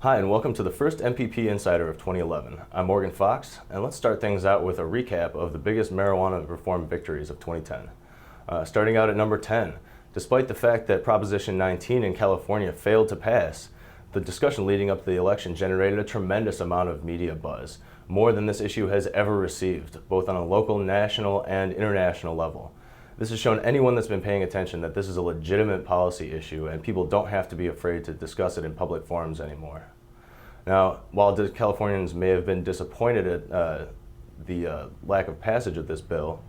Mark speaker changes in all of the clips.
Speaker 1: Hi, and welcome to the first MPP Insider of 2011. I'm Morgan Fox, and let's start things out with a recap of the biggest marijuana reform victories of 2010. Starting out at number 10, despite the fact that Proposition 19 in California failed to pass, the discussion leading up to the election generated a tremendous amount of media buzz, more than this issue has ever received, both on a local, national, and international level. This has shown anyone that's been paying attention that this is a legitimate policy issue and people don't have to be afraid to discuss it in public forums anymore. Now, while Californians may have been disappointed at the lack of passage of this bill,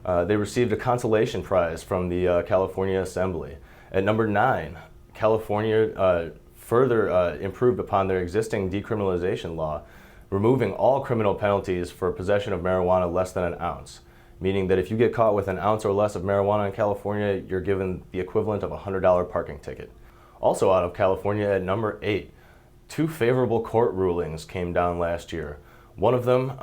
Speaker 1: they received a consolation prize from the California Assembly. At number 9, California further improved upon their existing decriminalization law, removing all criminal penalties for possession of marijuana less than an ounce, meaning that if you get caught with an ounce or less of marijuana in California, you're given the equivalent of a $100 parking ticket. Also out of California at number 8, 2 favorable court rulings came down last year. One of them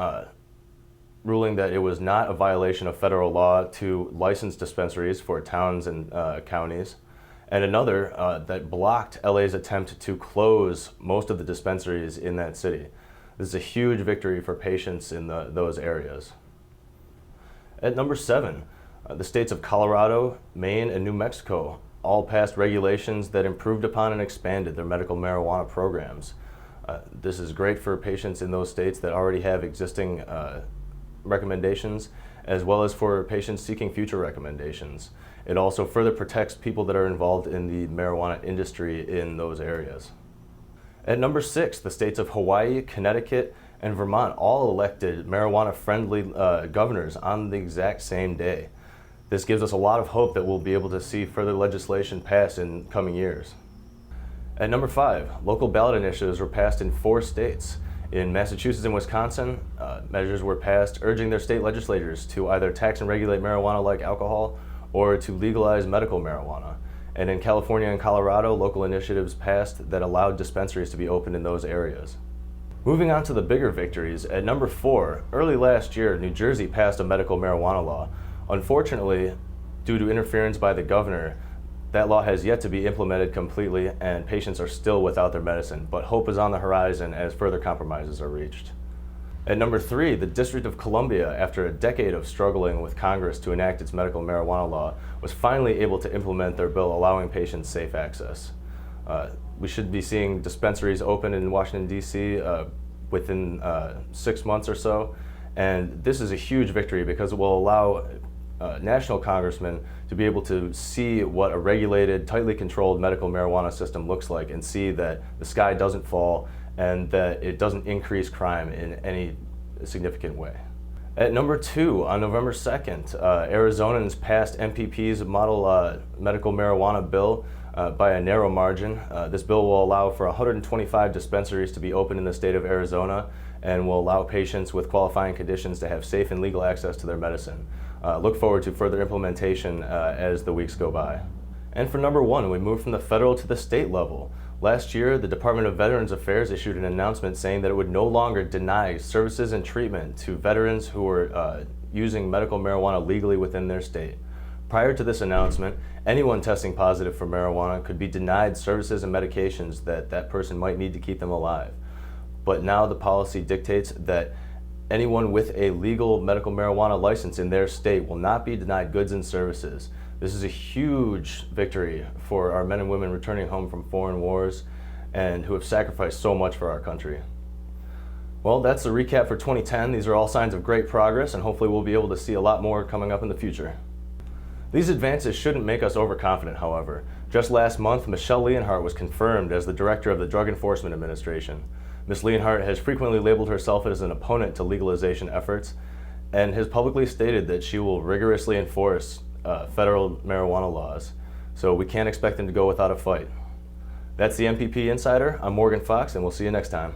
Speaker 1: ruling that it was not a violation of federal law to license dispensaries for towns and counties, and another that blocked LA's attempt to close most of the dispensaries in that city. This is a huge victory for patients in those areas. At number 7, the states of Colorado, Maine, and New Mexico all passed regulations that improved upon and expanded their medical marijuana programs. This is great for patients in those states that already have existing recommendations, as well as for patients seeking future recommendations. It also further protects people that are involved in the marijuana industry in those areas. At number 6, the states of Hawaii, Connecticut, and Vermont all elected marijuana-friendly governors on the exact same day. This gives us a lot of hope that we'll be able to see further legislation pass in coming years. At number 5, local ballot initiatives were passed in 4 states. In Massachusetts and Wisconsin, measures were passed urging their state legislatures to either tax and regulate marijuana like alcohol or to legalize medical marijuana. And in California and Colorado, local initiatives passed that allowed dispensaries to be opened in those areas. Moving on to the bigger victories, at number 4, early last year, New Jersey passed a medical marijuana law. Unfortunately, due to interference by the governor, that law has yet to be implemented completely and patients are still without their medicine, but hope is on the horizon as further compromises are reached. At number 3, the District of Columbia, after a decade of struggling with Congress to enact its medical marijuana law, was finally able to implement their bill allowing patients safe access. We should be seeing dispensaries open in Washington, D.C. Within 6 months or so, and this is a huge victory because it will allow national congressmen to be able to see what a regulated, tightly controlled medical marijuana system looks like and see that the sky doesn't fall and that it doesn't increase crime in any significant way. At number 2, on November 2nd, Arizonans passed MPP's model medical marijuana bill by a narrow margin. This bill will allow for 125 dispensaries to be open in the state of Arizona and will allow patients with qualifying conditions to have safe and legal access to their medicine. Look forward to further implementation as the weeks go by. And for number 1, we moved from the federal to the state level. Last year, the Department of Veterans Affairs issued an announcement saying that it would no longer deny services and treatment to veterans who were using medical marijuana legally within their state. Prior to this announcement, anyone testing positive for marijuana could be denied services and medications that person might need to keep them alive. But now the policy dictates that anyone with a legal medical marijuana license in their state will not be denied goods and services. This is a huge victory for our men and women returning home from foreign wars and who have sacrificed so much for our country. Well, that's the recap for 2010. These are all signs of great progress, and hopefully we'll be able to see a lot more coming up in the future. These advances shouldn't make us overconfident, however. Just last month, Michelle Leonhardt was confirmed as the director of the Drug Enforcement Administration. Ms. Leonhardt has frequently labeled herself as an opponent to legalization efforts and has publicly stated that she will rigorously enforce federal marijuana laws. So we can't expect them to go without a fight. That's the MPP Insider. I'm Morgan Fox, and we'll see you next time.